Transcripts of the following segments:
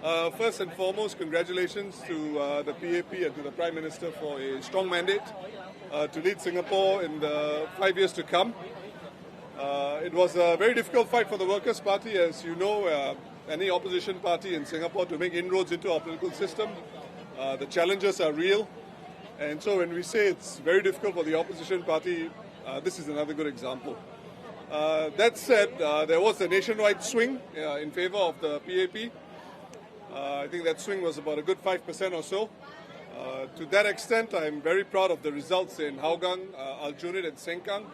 First and foremost, congratulations to the PAP and to the Prime Minister for a strong mandate to lead Singapore in the 5 years to come. It was a very difficult fight for the Workers' Party, as you know, any opposition party in Singapore to make inroads into our political system. The challenges are real. And so when we say it's very difficult for the opposition party, this is another good example. That said, there was a nationwide swing in favour of the PAP. I think that swing was about a good 5% or so. To that extent, I'm very proud of the results in Hougang, Aljunied and Sengkang,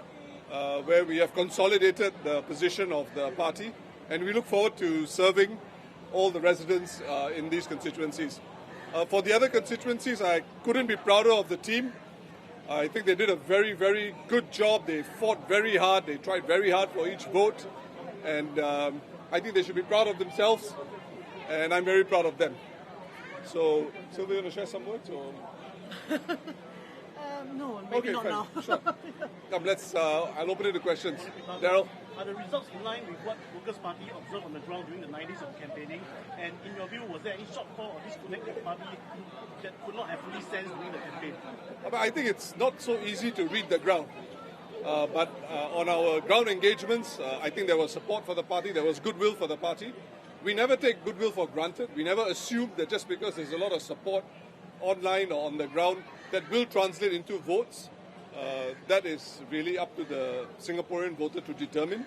where we have consolidated the position of the party, and we look forward to serving all the residents in these constituencies. For the other constituencies, I couldn't be prouder of the team. I think they did a very, very good job. They fought very hard. They tried very hard for each vote, and I think they should be proud of themselves. And I'm very proud of them. So, Sylvia, you want to share some words? Or? No, maybe not now. Sure. Come, I'll open it to questions. Daryl? Are the results in line with what Workers' Party observed on the ground during the 90s of campaigning? And in your view, was there any shortfall or disconnect that party that could not have fully sensed during the campaign? I think it's not so easy to read the ground. But on our ground engagements, I think there was support for the party, there was goodwill for the party. We never take goodwill for granted. We never assume that just because there's a lot of support online or on the ground that will translate into votes. That is really up to the Singaporean voter to determine.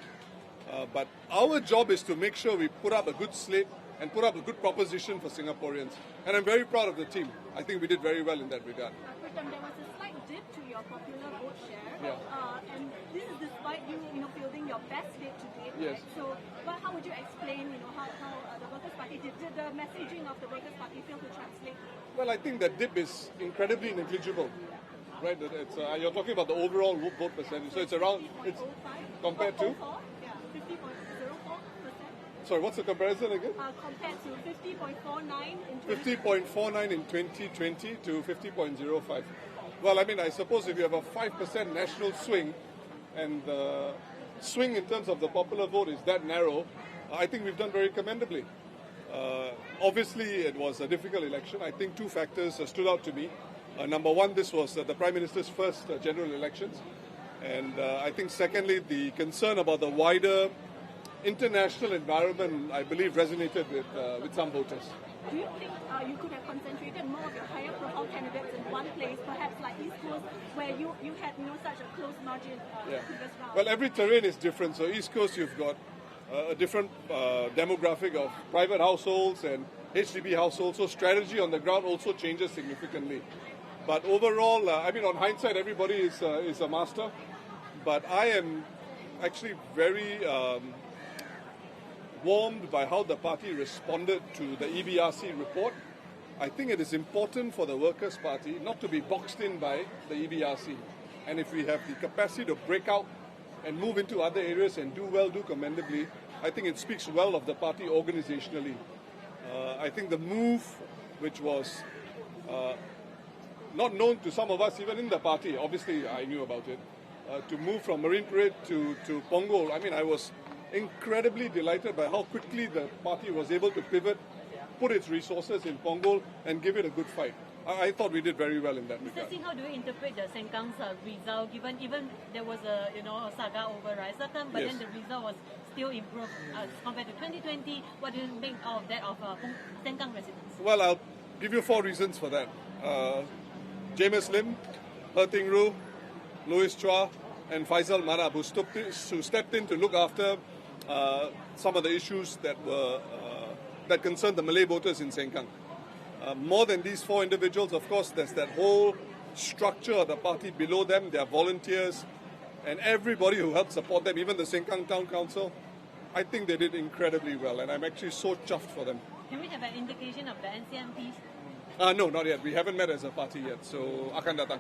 But our job is to make sure we put up a good slate and put up a good proposition for Singaporeans. And I'm very proud of the team. I think we did very well in that regard. Pritam, there was a slight dip to your popular vote share. Yeah. And this is despite you fielding your best state to date. Yes. Right? So, how would you explain, how the Workers' Party did the messaging of the Workers' Party fail to translate? Well, I think that dip is incredibly negligible. Right, you're talking about the overall vote percentage. So it's around, it's compared to? Yeah, 50.04%. Sorry, what's the comparison again? Compared to 50.49 in 50.49 in 2020 to 50.05. Well, I suppose if you have a 5% national swing and the swing in terms of the popular vote is that narrow, I think we've done very commendably. Obviously, it was a difficult election. I think two factors stood out to me. Number one, this was the Prime Minister's first general elections. And I think secondly, the concern about the wider international environment, I believe, resonated with some voters. Do you think you could have concentrated more of your higher profile candidates in one place, perhaps like East Coast, where you had such a close margin in the previous round? Well, every terrain is different. So East Coast, you've got a different demographic of private households and HDB households. So strategy on the ground also changes significantly. But overall, on hindsight, everybody is a master. But I am actually very warmed by how the party responded to the EBRC report. I think it is important for the Workers' Party not to be boxed in by the EBRC. And if we have the capacity to break out and move into other areas and do well, do commendably, I think it speaks well of the party organizationally. I think the move, which was not known to some of us, even in the party, obviously I knew about it, to move from Marine Parade to Punggol, I was incredibly delighted by how quickly the party was able to pivot, put its resources in Punggol and give it a good fight. I thought we did very well in that regard. Mr. Singh, how do you interpret the Sengkang's result, given even there was a saga over Raisatan, but then the result was still improved compared to 2020? What do you think of that of Sengkang residents? Well, I'll give you 4 reasons for that. James Lim, Ting Ru, Louis Chua, and Faisal Marab, who stepped in to look after some of the issues that concerned the Malay voters in Sengkang. More than these 4 individuals, of course, there's that whole structure of the party below them, their volunteers, and everybody who helped support them, even the Sengkang Town Council. I think they did incredibly well, and I'm actually so chuffed for them. Can we have an indication of the NCMPs? No, not yet. We haven't met as a party yet, so akan datang.